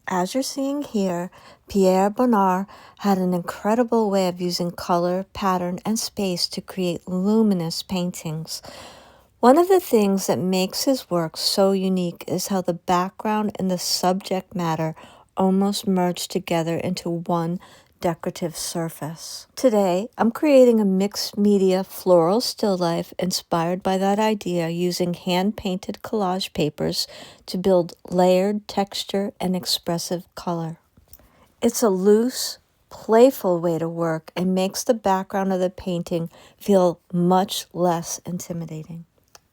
As you're seeing here, Pierre Bonnard had an incredible way of using color, pattern, and space to create luminous paintings. One of the things that makes his work so unique is how the background and the subject matter almost merge together into one decorative surface. Today, I'm creating a mixed media floral still life inspired by that idea using hand-painted collage papers to build layered texture and expressive color. It's a loose, playful way to work and makes the background of the painting feel much less intimidating.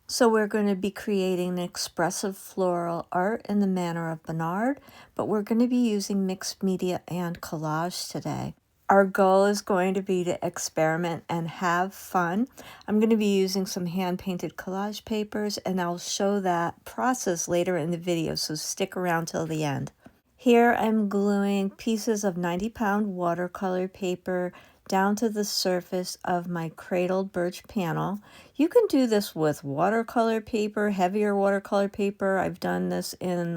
So we're going to be creating an expressive floral art in the manner of Bonnard, but we're going to be using mixed media and collage today. Our goal is going to be to experiment and have fun. I'm going to be using some hand-painted collage papers, and I'll show that process later in the video, so stick around till the end. Here I'm gluing pieces of 90-pound watercolor paper down to the surface of my cradled birch panel. You can do this with watercolor paper, heavier watercolor paper. I've done this in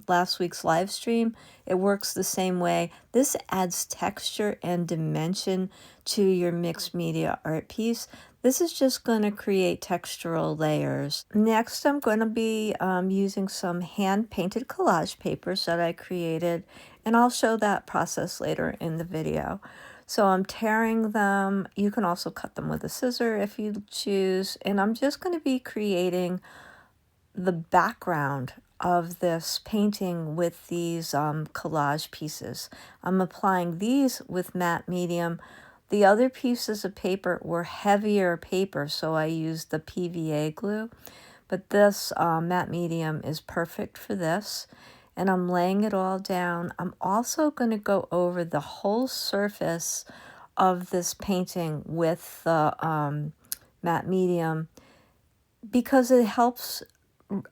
last week's live stream. It works the same way. This adds texture and dimension to your mixed media art piece. This is just going to create textural layers. Next, I'm going to be using some hand-painted collage papers that I created, and I'll show that process later in the video. So I'm tearing them. You can also cut them with a scissor if you choose. And I'm just going to be creating the background of this painting with these collage pieces. I'm applying these with matte medium. The other pieces of paper were heavier paper, so I used the PVA glue. But this matte medium is perfect for this. And I'm laying it all down. I'm also going to go over the whole surface of this painting with the matte medium because it helps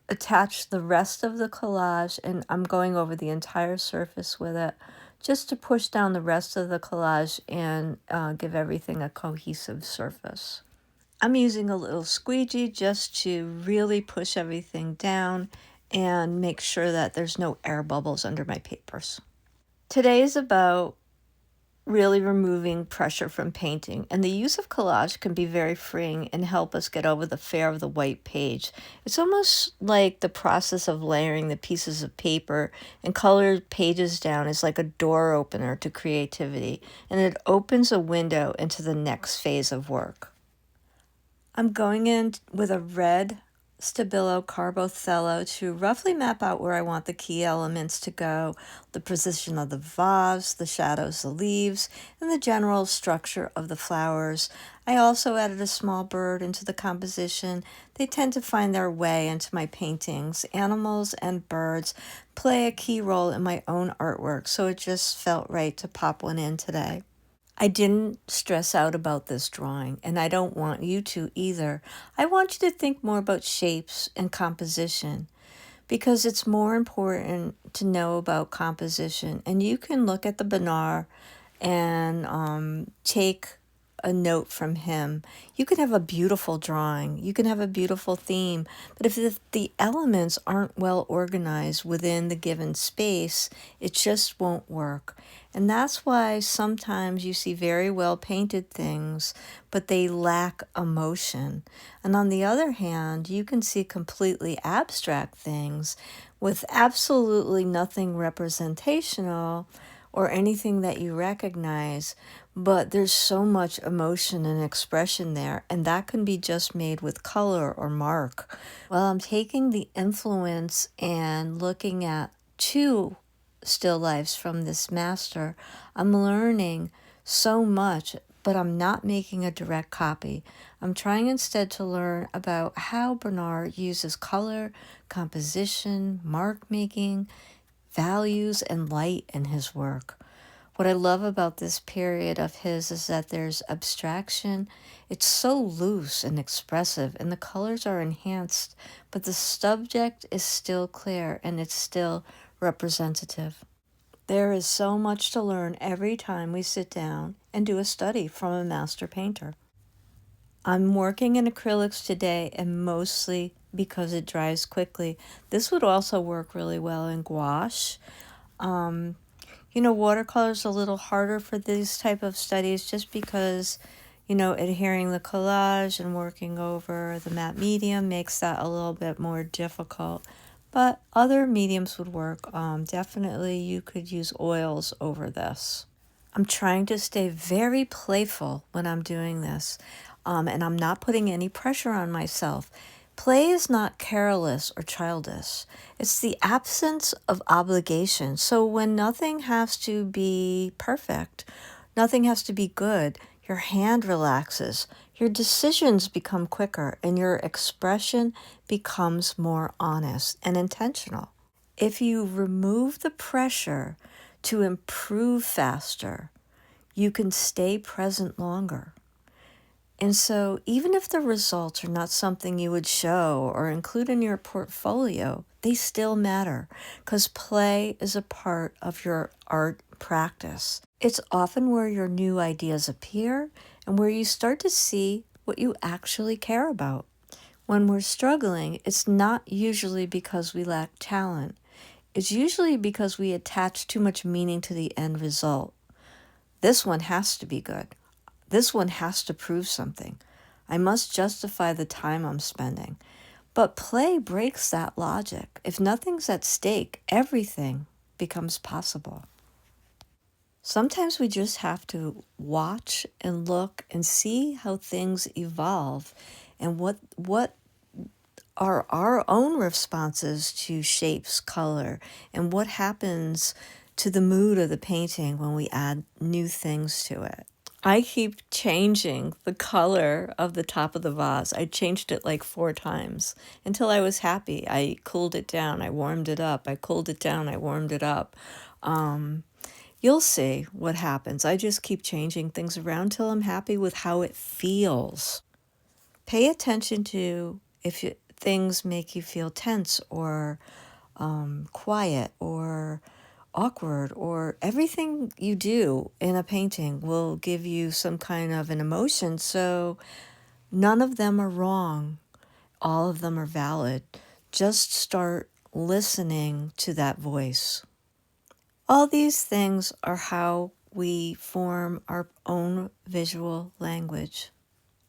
attach the rest of the collage, and I'm going over the entire surface with it just to push down the rest of the collage and give everything a cohesive surface. I'm using a little squeegee just to really push everything down and make sure that there's no air bubbles under my papers. Today is about really removing pressure from painting, and the use of collage can be very freeing and help us get over the fear of the white page. It's almost like the process of layering the pieces of paper and colored pages down is like a door opener to creativity, and it opens a window into the next phase of work. I'm going in with a red Stabilo Carbothello to roughly map out where I want the key elements to go, the position of the vase, the shadows, the leaves, and the general structure of the flowers. I also added a small bird into the composition. They tend to find their way into my paintings. Animals and birds play a key role in my own artwork, so it just felt right to pop one in today. I didn't stress out about this drawing, and I don't want you to either. I want you to think more about shapes and composition because it's more important to know about composition. And you can look at the Bonnard and take a note from him. You can have a beautiful drawing. You can have a beautiful theme. But if the elements aren't well organized within the given space, it just won't work. And that's why sometimes you see very well painted things, but they lack emotion. And on the other hand, you can see completely abstract things with absolutely nothing representational or anything that you recognize, but there's so much emotion and expression there, and that can be just made with color or mark. Well, I'm taking the influence and looking at two still lifes from this master. I'm learning so much, but I'm not making a direct copy. I'm trying instead to learn about how Bonnard uses color, composition, mark making, values, and light in his work. What I love about this period of his is that there's abstraction. It's so loose and expressive, and the colors are enhanced, but the subject is still clear and it's still representative. There is so much to learn every time we sit down and do a study from a master painter. I'm working in acrylics today, and mostly because it dries quickly. This would also work really well in gouache. Watercolor is a little harder for these type of studies just because, adhering the collage and working over the matte medium makes that a little bit more difficult. But other mediums would work. Definitely you could use oils over this. I'm trying to stay very playful when I'm doing this, and I'm not putting any pressure on myself. Play is not careless or childish. It's the absence of obligation. So when nothing has to be perfect, nothing has to be good, your hand relaxes, your decisions become quicker, and your expression becomes more honest and intentional. If you remove the pressure to improve faster, you can stay present longer. And so even if the results are not something you would show or include in your portfolio, they still matter because play is a part of your art practice. It's often where your new ideas appear and where you start to see what you actually care about. When we're struggling, it's not usually because we lack talent. It's usually because we attach too much meaning to the end result. This one has to be good. This one has to prove something. I must justify the time I'm spending. But play breaks that logic. If nothing's at stake, everything becomes possible. Sometimes we just have to watch and look and see how things evolve and what are our own responses to shapes, color, and what happens to the mood of the painting when we add new things to it. I keep changing the color of the top of the vase. I changed it like 4 times until I was happy. I cooled it down, I warmed it up, I cooled it down, I warmed it up. You'll see what happens. I just keep changing things around till I'm happy with how it feels. Pay attention to if things make you feel tense or quiet or awkward, or everything you do in a painting will give you some kind of an emotion. So none of them are wrong. All of them are valid. Just start listening to that voice. All these things are how we form our own visual language.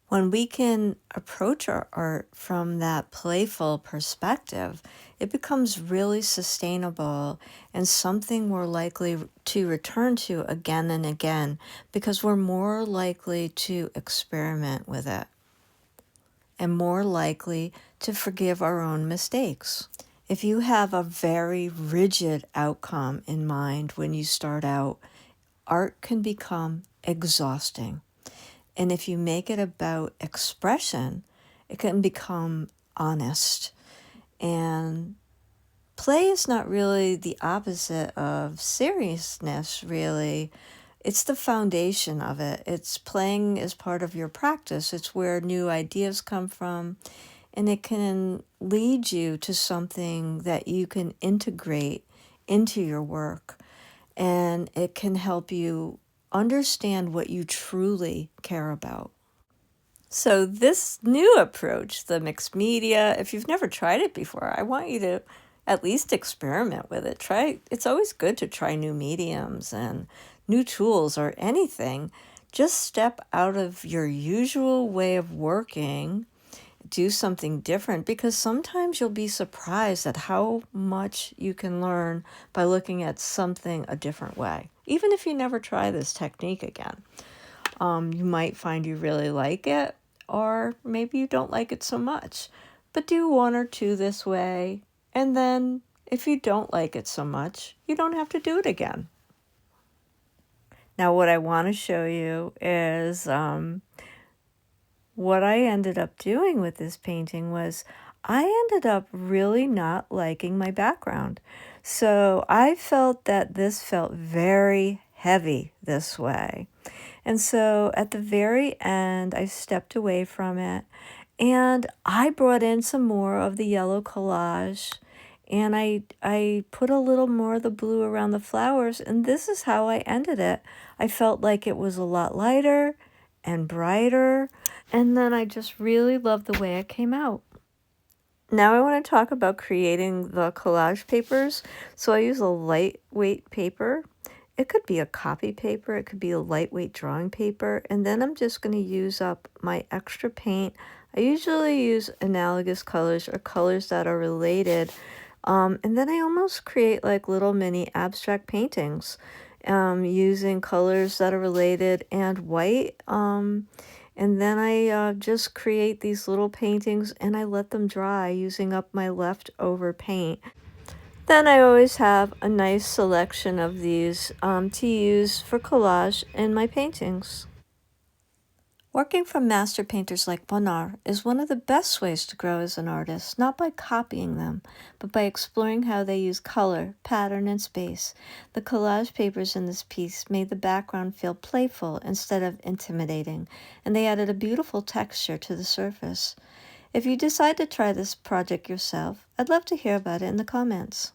When we can approach our art from that playful perspective, it becomes really sustainable and something we're likely to return to again and again because we're more likely to experiment with it and more likely to forgive our own mistakes. If you have a very rigid outcome in mind when you start out, art can become exhausting. And if you make it about expression, it can become honest. And play is not really the opposite of seriousness, really. It's the foundation of it. It's playing as part of your practice. It's where new ideas come from. And it can lead you to something that you can integrate into your work. And it can help you understand what you truly care about. So this new approach, the mixed media, if you've never tried it before, I want you to at least experiment with it. It's always good to try new mediums and new tools or anything. Just step out of your usual way of working, do something different, because sometimes you'll be surprised at how much you can learn by looking at something a different way. Even if you never try this technique again, you might find you really like it, or maybe you don't like it so much. But do 1 or 2 this way, and then if you don't like it so much, you don't have to do it again. Now what I want to show you is what I ended up doing with this painting was I ended up really not liking my background. So I felt that this felt very heavy this way. And so at the very end, I stepped away from it and I brought in some more of the yellow collage and I put a little more of the blue around the flowers, and this is how I ended it. I felt like it was a lot lighter and brighter. And then I just really loved the way it came out. Now I want to talk about creating the collage papers. So I use a lightweight paper. It could be a copy paper, it could be a lightweight drawing paper, and then I'm just going to use up my extra paint. I usually use analogous colors or colors that are related. And then I almost create like little mini abstract paintings using colors that are related and white. And then I just create these little paintings and I let them dry using up my leftover paint. Then I always have a nice selection of these to use for collage in my paintings. Working from master painters like Bonnard is one of the best ways to grow as an artist, not by copying them, but by exploring how they use color, pattern, and space. The collage papers in this piece made the background feel playful instead of intimidating, and they added a beautiful texture to the surface. If you decide to try this project yourself, I'd love to hear about it in the comments.